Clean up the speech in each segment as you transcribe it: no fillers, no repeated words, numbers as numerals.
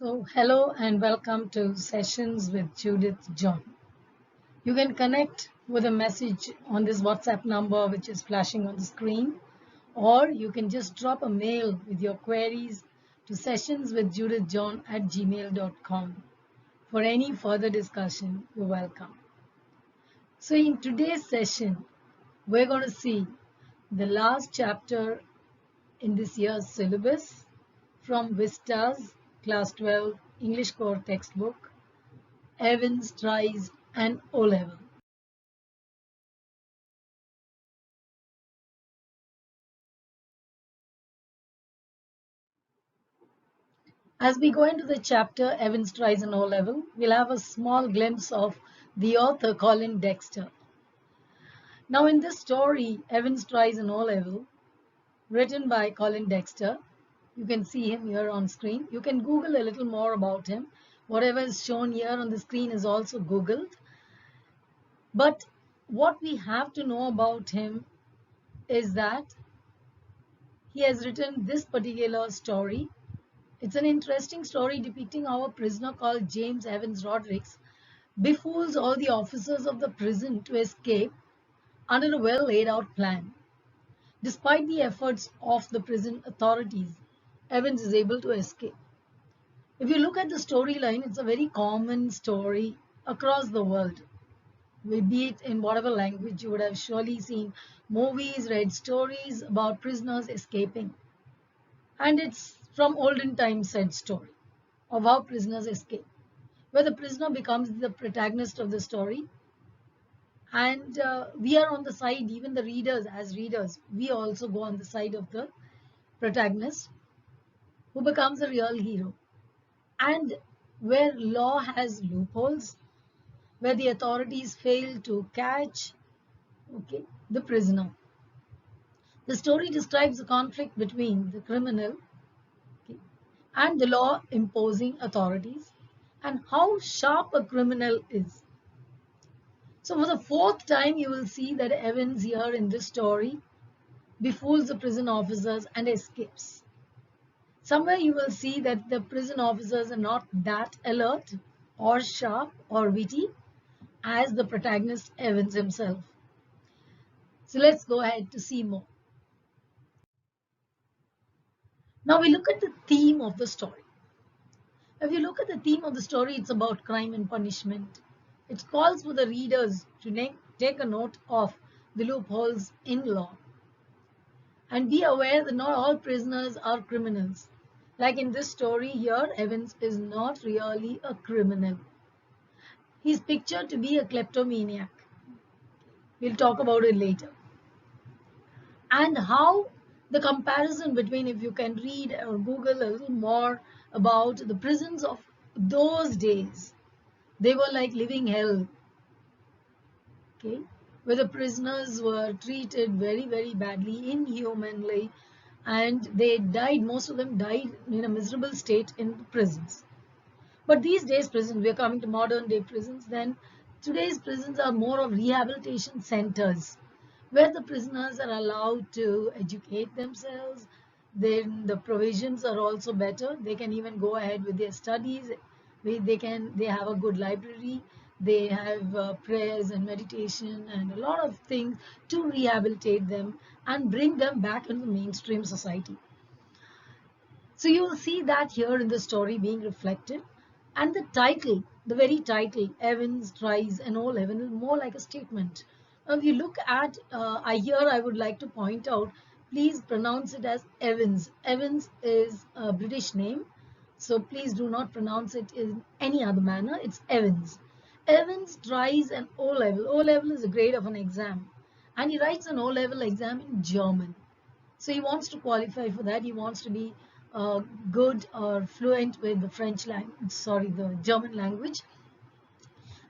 So, hello and welcome to Sessions with Judith John. You can connect with a message on this WhatsApp number which is flashing on the screen, or you can just drop a mail with your queries to sessionswithjudithjohn@gmail.com. For any further discussion, you're welcome. So, in today's session, we're going to see the last chapter in this year's syllabus from Vistas Class 12 English Core Textbook, Evans tries an O-level. As we go into the chapter Evans tries an O-level, we'll have a small glimpse of the author Colin Dexter. Now in this story, Evans tries an O-level, written by Colin Dexter. You can see him here on screen. You can Google a little more about him. Whatever is shown here on the screen is also Googled. But what we have to know about him is that he has written this particular story. It's an interesting story depicting how a prisoner called James Evans Rodericks befools all the officers of the prison to escape under a well laid out plan. Despite the efforts of the prison authorities, Evans is able to escape. If you look at the storyline, it's a very common story across the world. Be it in whatever language, you would have surely seen movies, read stories about prisoners escaping. And it's from olden times said story of how prisoners escape, where the prisoner becomes the protagonist of the story. And we are on the side, even the readers, as readers, we also go on the side of the protagonist who becomes a real hero. And where law has loopholes, where the authorities fail to catch the prisoner. The story describes the conflict between the criminal and the law imposing authorities and how sharp a criminal is. So for the fourth time, you will see that Evans here in this story befools the prison officers and escapes. Somewhere you will see that the prison officers are not that alert or sharp or witty as the protagonist Evans himself. So let's go ahead to see more. Now we look at the theme of the story. If you look at the theme of the story, it's about crime and punishment. It calls for the readers to take a note of the loopholes in law. And be aware that not all prisoners are criminals. Like in this story here, Evans is not really a criminal. He's pictured to be a kleptomaniac. We'll talk about it later. And how the comparison between, if you can read or Google a little more about the prisons of those days, they were like living hell, where the prisoners were treated very, very badly, inhumanly, and they died, most of them died in a miserable state in prisons. But these days prisons, we are coming to modern day prisons, then today's prisons are more of rehabilitation centers, where the prisoners are allowed to educate themselves. Then the provisions are also better. They can even go ahead with their studies. They have a good library. They have prayers and meditation and a lot of things to rehabilitate them and bring them back into the mainstream society. So you will see that here in the story being reflected. And the title, the very title, Evans tries an O-level, is more like a statement. Now, if you look at, I would like to point out, please pronounce it as Evans. Evans is a British name, so please do not pronounce it in any other manner. It's Evans. Evans tries an O-level. O-level is a grade of an exam. And he writes an O-level exam in German. So he wants to qualify for that. He wants to be good or fluent with the the German language.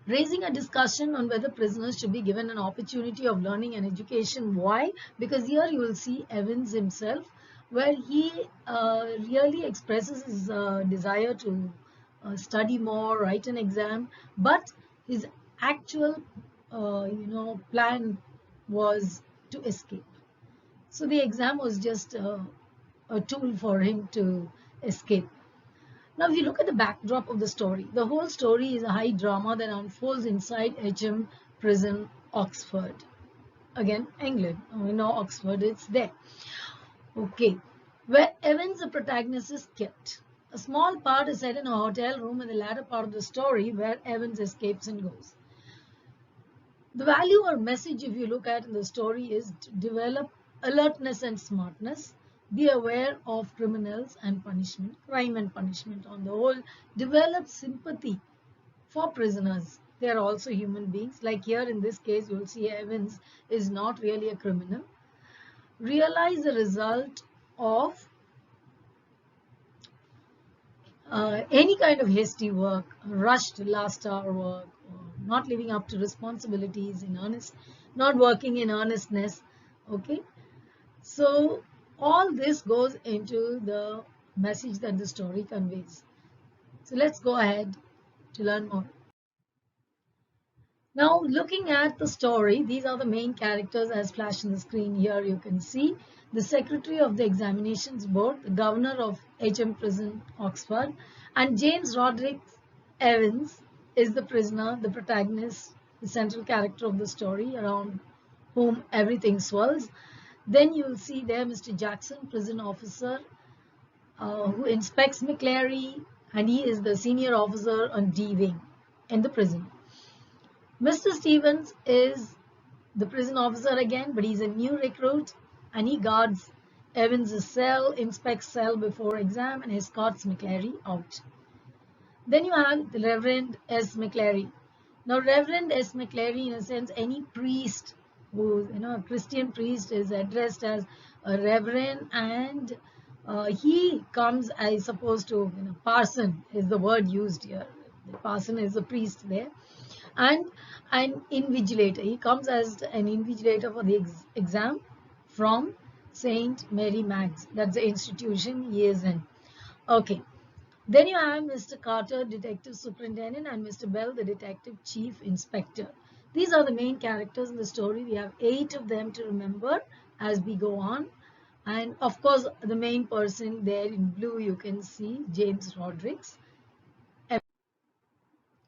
Raising a discussion on whether prisoners should be given an opportunity of learning and education. Why? Because here you will see Evans himself, where he really expresses his desire to study more, write an exam, but his actual plan was to escape. So the exam was just a tool for him to escape. Now, if you look at the backdrop of the story, the whole story is a high drama that unfolds inside HM Prison, Oxford. Again, England. We know Oxford, it's there. Okay, where Evans, the protagonist, is kept. A small part is set in a hotel room in the latter part of the story where Evans escapes and goes. The value or message, if you look at in the story, is to develop alertness and smartness, be aware of criminals and punishment, crime and punishment on the whole, develop sympathy for prisoners. They are also human beings. Like here in this case, you will see Evans is not really a criminal. Realize the result of any kind of hasty work, rushed last hour work, or not living up to responsibilities in earnest, not working in earnestness. Okay, so all this goes into the message that the story conveys. So let's go ahead to learn more. Now, looking at the story, these are the main characters as flashed on the screen here. You can see the Secretary of the Examinations Board, the Governor of HM Prison, Oxford, and James Roderick Evans is the prisoner, the protagonist, the central character of the story around whom everything swirls. Then you will see there Mr. Jackson, prison officer, who inspects McClary, and he is the senior officer on D wing in the prison. Mr. Stevens is the prison officer again, but he's a new recruit and he guards Evans' cell, inspects cell before exam and escorts McClary out. Then you have the Reverend S. McClary. Now, Reverend S. McClary, in a sense, any priest who, a Christian priest is addressed as a reverend, and he comes, I suppose, to, parson is the word used here. The parson is the priest there. And an invigilator. He comes as an invigilator for the exam from St. Mary Mag's. That's the institution he is in. Okay. Then you have Mr. Carter, Detective Superintendent, and Mr. Bell, the Detective Chief Inspector. These are the main characters in the story. We have 8 of them to remember as we go on. And of course, the main person there in blue, you can see James Rodrigues.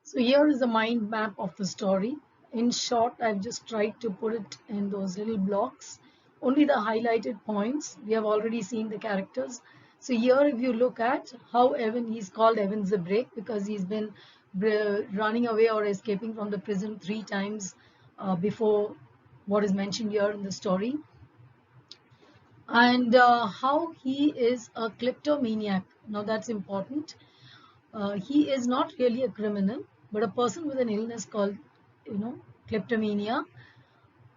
So here is the mind map of the story. In short, I've just tried to put it in those little blocks. Only the highlighted points. We have already seen the characters. So here, if you look at how he's called Evans the Break because he's been running away or escaping from the prison 3 times before what is mentioned here in the story. And how he is a kleptomaniac. Now that's important. He is not really a criminal, but a person with an illness called, kleptomania,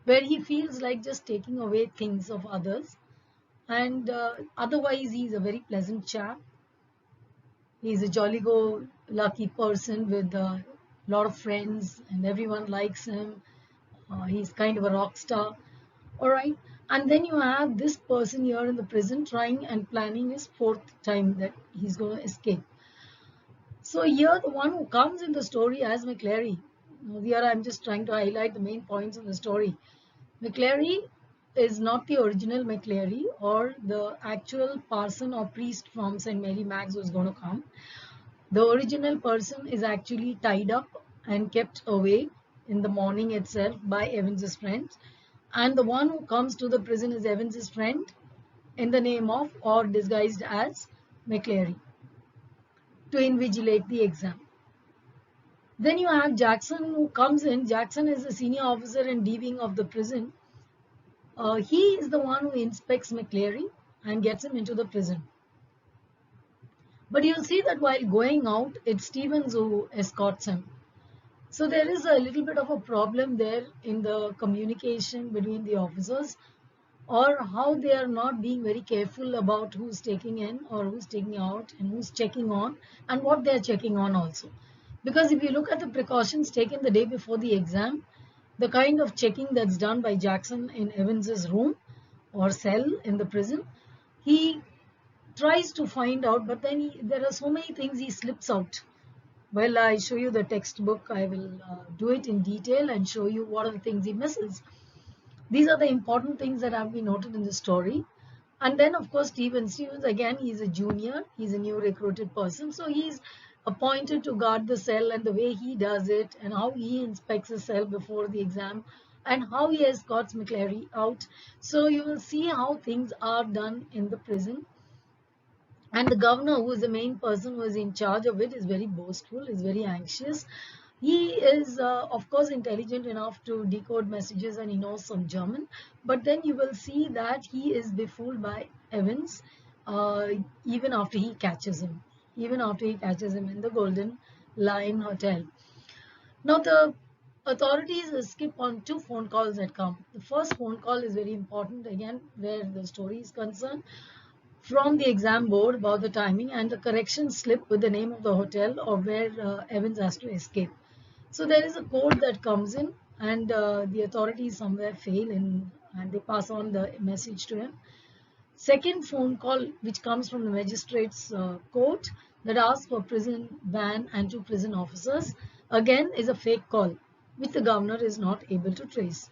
where he feels like just taking away things of others. And otherwise, he's a very pleasant chap. He's a jolly-go-lucky person with a lot of friends, and everyone likes him. He's kind of a rock star. All right. And then you have this person here in the prison trying and planning his 4th time that he's going to escape. So here, the one who comes in the story as McClary. Here I'm just trying to highlight the main points of the story. McClary is not the original McClary or the actual parson or priest from St. Mary Mag's who's going to come. The original person is actually tied up and kept away in the morning itself by Evans's friends. And the one who comes to the prison is Evans's friend in the name of or disguised as McClary to invigilate the exam. Then you have Jackson who comes in. Jackson is the senior officer and D wing of the prison. He is the one who inspects McClary and gets him into the prison. But you'll see that while going out, it's Stevens who escorts him. So there is a little bit of a problem there in the communication between the officers, or how they are not being very careful about who's taking in or who's taking out and who's checking on and what they're checking on also. Because if you look at the precautions taken the day before the exam, the kind of checking that's done by Jackson in Evans's room or cell in the prison, he tries to find out, but then there are so many things he slips out. Well, I show you the textbook. I will do it in detail and show you what are the things he misses. These are the important things that have been noted in the story. And then, of course, Stevens again, he's a junior, he's a new recruited person. So he's appointed to guard the cell, and the way he does it and how he inspects the cell before the exam and how he escorts McClary out. So you will see how things are done in the prison. And the governor, who is the main person who is in charge of it, is very boastful, is very anxious. He is, of course, intelligent enough to decode messages and he knows some German. But then you will see that he is befooled by Evans uh, even after he catches him, even after he catches him in the Golden Lion Hotel. Now, the authorities skip on two phone calls that come. The first phone call is very important, again, where the story is concerned, from the exam board about the timing and the correction slip with the name of the hotel or where Evans has to escape. So there is a code that comes in, and the authorities somewhere fail in, and they pass on the message to him. Second phone call, which comes from the magistrate's court, that asks for prison van and two prison officers, again is a fake call, which the governor is not able to trace.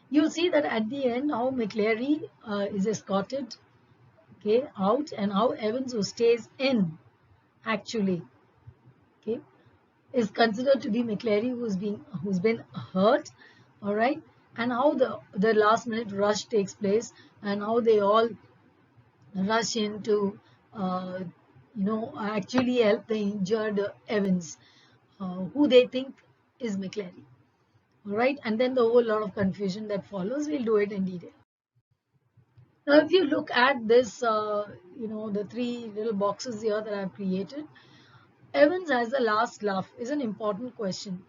You'll see that at the end how McClary is escorted, okay, out, and how Evans, who stays in actually, okay, is considered to be McClary, who's been hurt, all right, and how the last minute rush takes place and how they all rush in to uh, actually help the injured Evans, who they think is McClary, all right, and then the whole lot of confusion that follows. We'll do it in detail. Now, if you look at this, the three little boxes here that I've created, Evans has the last laugh is an important question.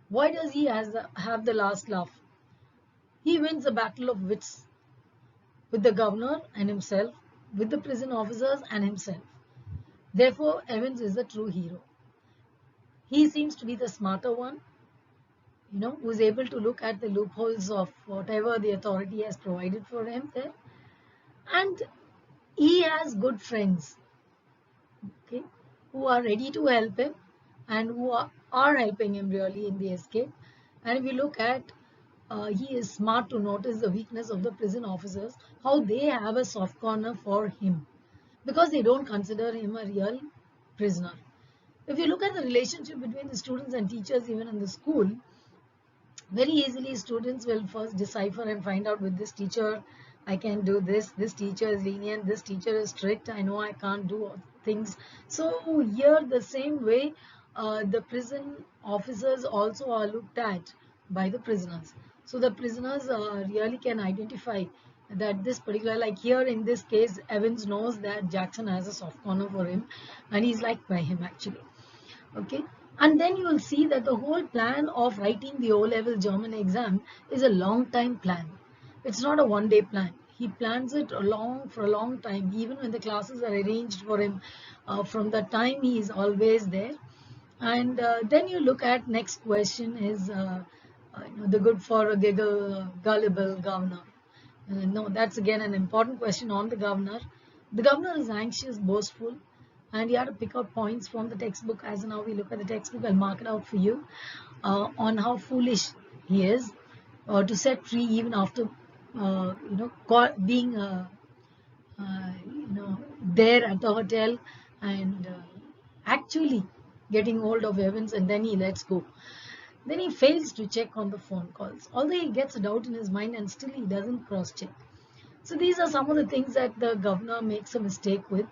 Why does he have the last laugh? He wins the battle of wits with the governor and himself, with the prison officers and himself. Therefore, Evans is the true hero. He seems to be the smarter one, who is able to look at the loopholes of whatever the authority has provided for him there. And he has good friends, okay, who are ready to help him and who are helping him really in the escape. And if you look at, he is smart to notice the weakness of the prison officers, how they have a soft corner for him because they don't consider him a real prisoner. If you look at the relationship between the students and teachers, even in the school, very easily students will first decipher and find out, with this teacher I can do this teacher is lenient, this teacher is strict, I know I can't do things. So here the same way, the prison officers also are looked at by the prisoners. So the prisoners really can identify that this particular, like here in this case, Evans knows that Jackson has a soft corner for him and he's liked by him actually. Okay, and then you will see that the whole plan of writing the O-level German exam is a long time plan. It's not a one-day plan. He plans it for a long time, even when the classes are arranged for him. From the time he is always there. And then you look at next question is the good for a giggle gullible governor. No, that's again an important question on the governor. The governor is anxious, boastful, and you have to pick out points from the textbook. As now we look at the textbook, I'll mark it out for you on how foolish he is to set free even after being there at the hotel and actually getting hold of Evans, and then he lets go. Then he fails to check on the phone calls, although he gets a doubt in his mind and still he doesn't cross check. So these are some of the things that the governor makes a mistake with,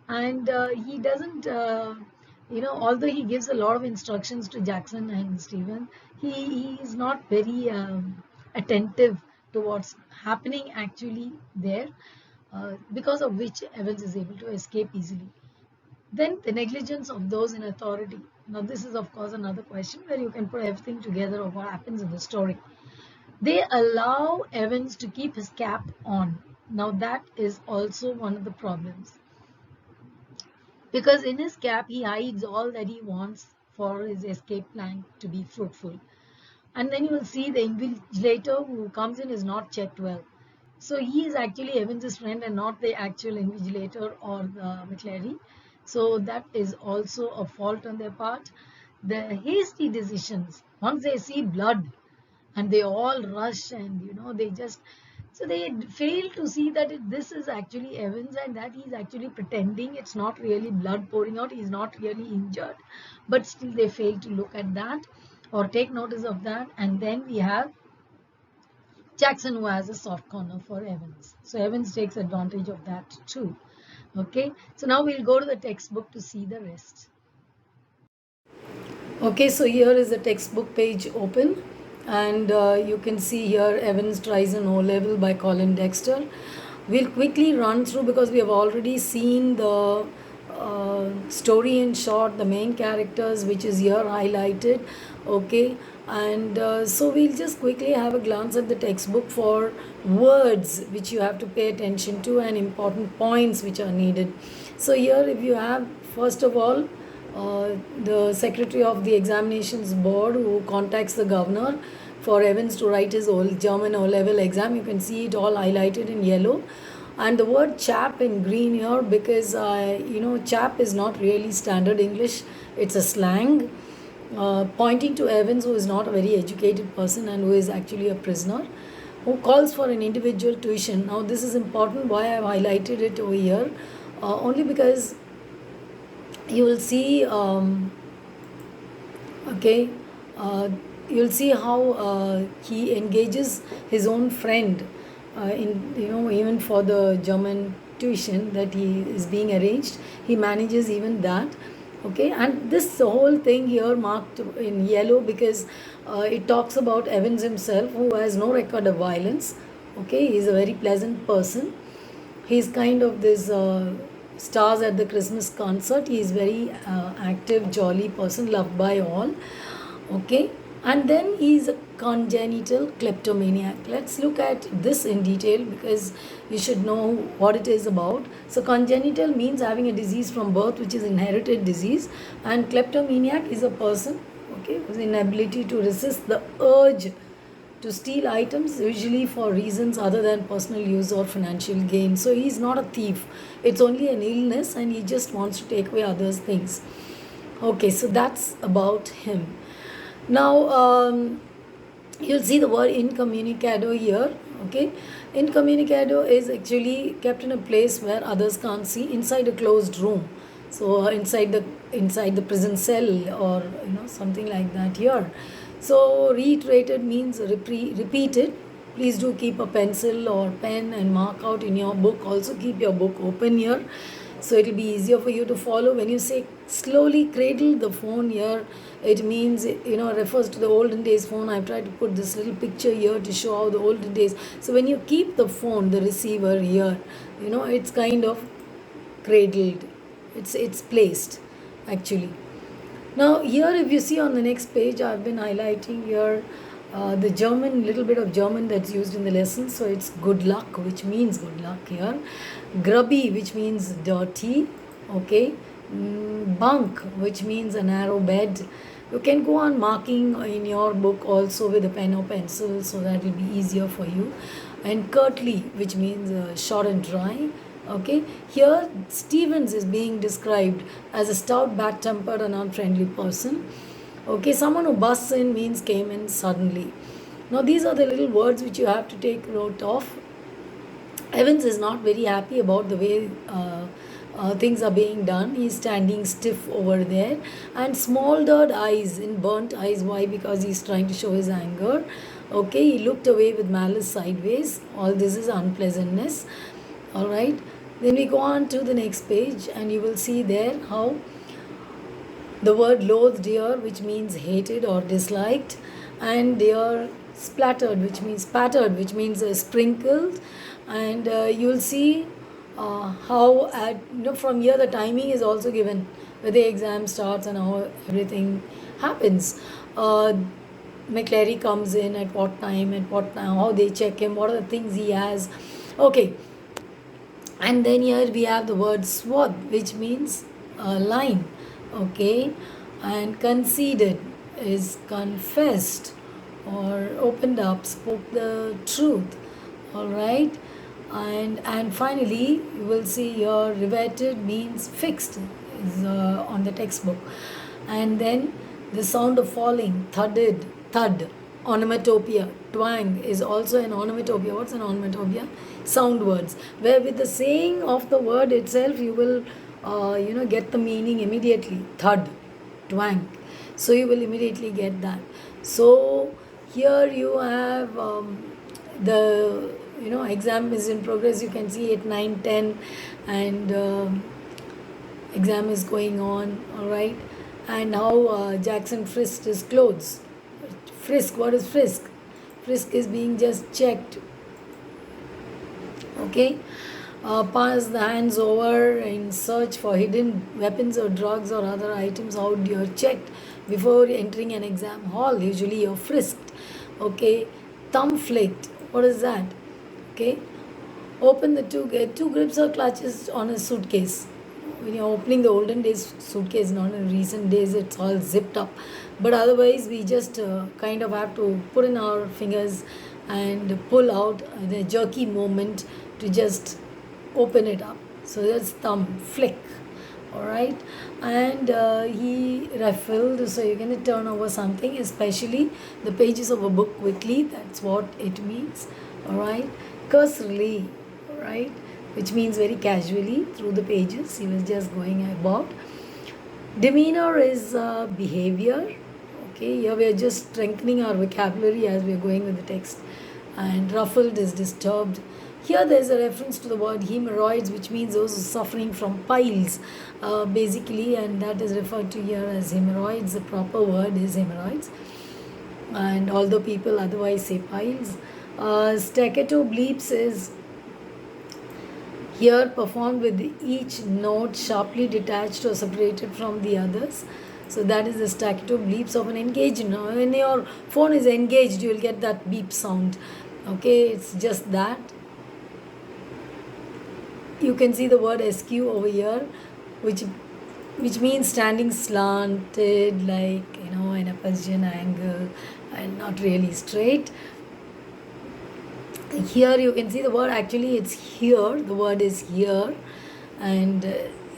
and he doesn't, although he gives a lot of instructions to Jackson and Stephen, he is not very attentive to what's happening actually there, because of which Evans is able to escape easily. Then the negligence of those in authority. Now this is of course another question where you can put everything together of what happens in the story. They allow Evans to keep his cap on. Now that is also one of the problems, because in his cap he hides all that he wants for his escape plan to be fruitful. And then you will see the invigilator who comes in is not checked well. So he is actually Evans' friend and not the actual invigilator or the McClary. So that is also a fault on their part. The hasty decisions, once they see blood and they all rush and they just, So they fail to see that this is actually Evans and that he's actually pretending. It's not really blood pouring out. He's not really injured. But still they fail to look at that or take notice of that. And then we have Jackson, who has a soft corner for Evans. So Evans takes advantage of that too. Okay. So now we'll go to the textbook to see the rest. Okay, so here is the textbook page open, and you can see here Evans Tries an O-Level by Colin Dexter. We'll quickly run through because we have already seen the story in short, the main characters, which is here highlighted. Okay, and so we'll just quickly have a glance at the textbook for words which you have to pay attention to and important points which are needed. So here, if you have, first of all, the secretary of the examinations board who contacts the governor for Evans to write his German O-level exam. You can see it all highlighted in yellow, and the word chap in green here because chap is not really standard English, it's a slang pointing to Evans, who is not a very educated person and who is actually a prisoner, who calls for an individual tuition. Now this is important, why I have highlighted it over here, only because you will see you'll see how he engages his own friend in even for the German tuition that he is being arranged, he manages even that. Okay, and this whole thing here marked in yellow because it talks about Evans himself, who has no record of violence. Okay, he's a very pleasant person. He's kind of this stars at the Christmas concert. He is very active, jolly person, loved by all. Okay, and then he's a congenital kleptomaniac. Let's look at this in detail because you should know what it is about. So congenital means having a disease from birth, which is inherited disease, and kleptomaniac is a person, okay, whose inability to resist the urge to steal items, usually for reasons other than personal use or financial gain. So he's not a thief. It's only an illness and he just wants to take away others' things. Okay, so that's about him. Now, you'll see the word incommunicado here. Okay, incommunicado is actually kept in a place where others can't see, inside a closed room. So inside the prison cell or something like that here. So reiterated means repeated. Please do keep a pencil or pen and mark out in your book. Also keep your book open here, so it will be easier for you to follow. When you say slowly cradle the phone here, it means refers to the olden days phone. I've tried to put this little picture here to show how the olden days. So when you keep the phone, the receiver here, it's kind of cradled. It's placed actually. Now here, if you see on the next page, I've been highlighting here the German, little bit of German that's used in the lesson. So it's good luck, which means good luck here. Grubby, which means dirty. Okay. Bunk, which means a narrow bed. You can go on marking in your book also with a pen or pencil, so that will be easier for you. And curtly, which means short and dry. Okay, here Stevens is being described as a stout, bad-tempered and unfriendly person. Okay, someone who busts in means came in suddenly. Now these are the little words which you have to take note of. Evans is not very happy about the way things are being done. He's standing stiff over there and smoldered eyes, in burnt eyes. Why? Because he's trying to show his anger. Okay, he looked away with malice sideways. All this is unpleasantness. All right, then we go on to the next page and you will see there how the word loathed here, which means hated or disliked, and here splattered, which means pattered, which means sprinkled. And you will see how from here the timing is also given, where the exam starts and how everything happens. McClary comes in at what time, how they check him, what are the things he has. Okay, and then here we have the word swath, which means line. Okay, and conceded is confessed or opened up, spoke the truth. All right, and finally you will see here riveted means fixed, is on the textbook. And then the sound of falling, thud, onomatopoeia. Twang is also an onomatopoeia. What's an onomatopoeia? Sound words, where with the saying of the word itself you will get the meaning immediately. Thud, twang, so you will immediately get that. So here you have the exam is in progress. You can see it 9, 10, and exam is going on. All right, and how Jackson frisked his clothes. Frisk, what is frisk? Frisk is being just checked. Okay, pass the hands over in search for hidden weapons or drugs or other items. How you're checked before entering an exam hall. Usually you're frisked. Okay, thumb flicked. What is that? Okay, open the two grips or clutches on a suitcase. When you're opening the olden days suitcase, not in recent days, it's all zipped up. But otherwise, we just kind of have to put in our fingers and pull out the jerky movement to just open it up. So that's thumb flick. All right, and he refilled, so you're going to turn over something, especially the pages of a book quickly. That's what it means. All right, cursorily, all right, which means very casually through the pages. He was just going about. Demeanor is behavior. Okay, here we are just strengthening our vocabulary as we are going with the text. And ruffled is disturbed. Here there is a reference to the word hemorrhoids, which means those who are suffering from piles, basically, and that is referred to here as hemorrhoids. The proper word is hemorrhoids, and although people otherwise say piles. Staccato bleeps is here performed with each note sharply detached or separated from the others. So that is the staccato bleeps of an engaged. Now, when your phone is engaged, you will get that beep sound. Okay, it's just that. You can see the word SQ over here, which means standing slanted, like in a Persian angle, and not really straight. Here you can see the word, actually it's here, the word is here, and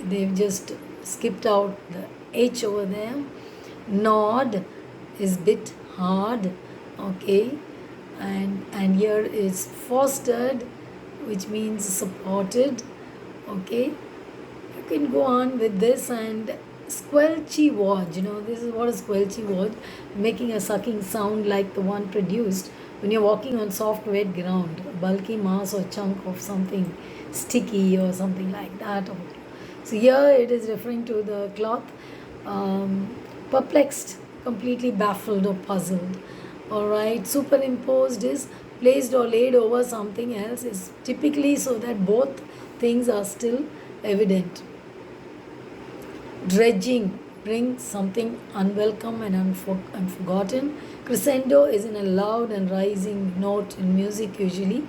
they've just skipped out the H over there. Nod is bit hard. Okay, and here is fostered, which means supported. Okay, you can go on with this. And squelchy word, this is what a squelchy word, making a sucking sound like the one produced when you're walking on soft wet ground, a bulky mass or chunk of something sticky or something like that. So here it is referring to the cloth. Perplexed, completely baffled or puzzled. All right, superimposed is placed or laid over something else, is typically so that both things are still evident. Dredging brings something unwelcome and unforgotten. Crescendo is in a loud and rising note in music usually.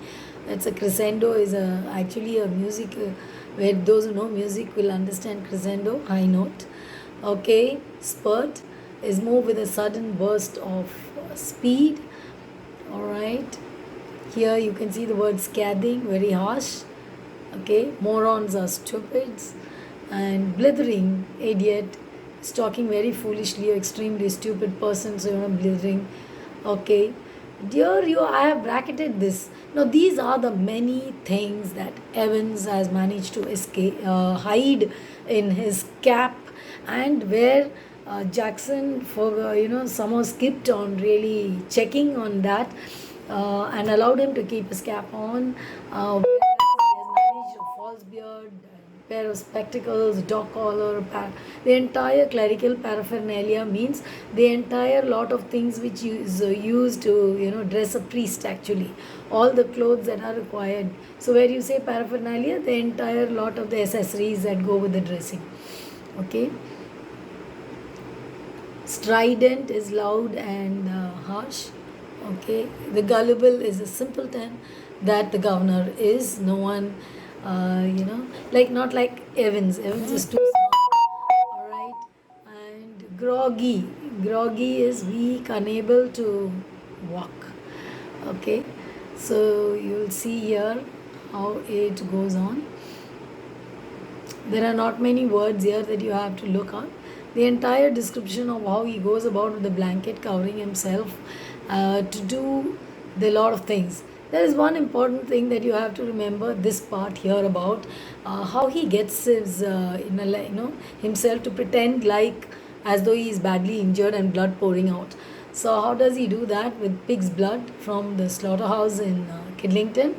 That's a crescendo is actually a music where those who know music will understand crescendo, high note. Okay, spurt is moved with a sudden burst of speed. All right, here you can see the word scathing, very harsh. Okay, morons are stupids. And blithering, idiot, is talking very foolishly or extremely stupid person, so blithering. Okay, dear I have bracketed this. Now these are the many things that Evans has managed to hide in his cap, and where Jackson somehow skipped on really checking on that, and allowed him to keep his cap on. Whereas he has managed a false beard, pair of spectacles, dog collar, the entire clerical paraphernalia, means the entire lot of things which is used to dress a priest, actually all the clothes that are required. So where you say paraphernalia, the entire lot of the accessories that go with the dressing. Okay, strident is loud and harsh. Okay, the gullible is a simpleton that the governor is. No one like not like Evans is too smart. All right, and groggy is weak, unable to walk. Okay, so you'll see here how it goes on. There are not many words here that you have to look on. The entire description of how he goes about with the blanket covering himself to do the lot of things. There is one important thing that you have to remember this part here about how he gets his himself to pretend like as though he is badly injured and blood pouring out. So how does he do that? With pig's blood from the slaughterhouse in Kidlington.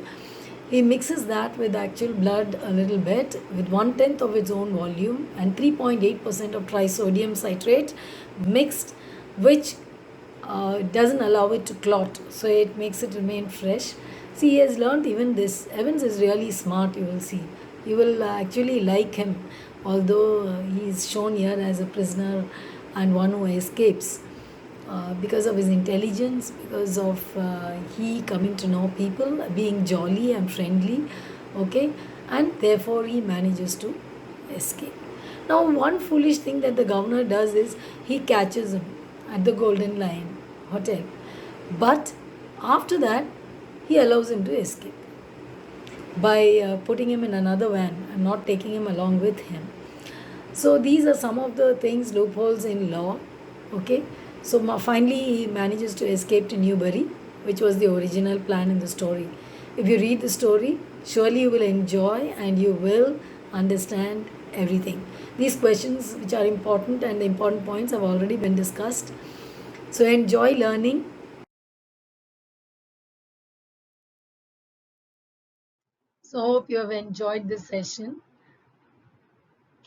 He mixes that with actual blood a little bit with 1/10 of its own volume and 3.8% of trisodium citrate mixed, which doesn't allow it to clot, so it makes it remain fresh. See, he has learned even this. Evans is really smart, you will see. You will actually like him, although he is shown here as a prisoner and one who escapes. Because of his intelligence, because of he coming to know people, being jolly and friendly, okay, and therefore he manages to escape. Now, one foolish thing that the governor does is he catches him at the Golden Lion Hotel, but after that, he allows him to escape by putting him in another van and not taking him along with him. So these are some of the things, loopholes in law. Okay. So finally he manages to escape to Newbury, which was the original plan in the story. If you read the story, surely you will enjoy and you will understand everything. These questions which are important and the important points have already been discussed. So enjoy learning. So hope you have enjoyed this session.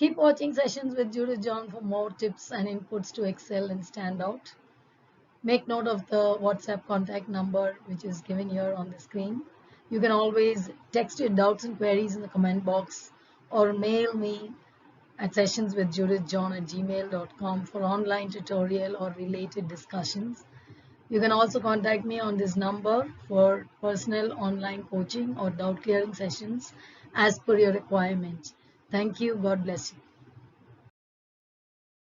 Keep watching sessions with Judith John for more tips and inputs to excel and stand out. Make note of the WhatsApp contact number which is given here on the screen. You can always text your doubts and queries in the comment box or mail me at sessionswithjudithjohn@gmail.com for online tutorial or related discussions. You can also contact me on this number for personal online coaching or doubt clearing sessions as per your requirement. Thank you. God bless you.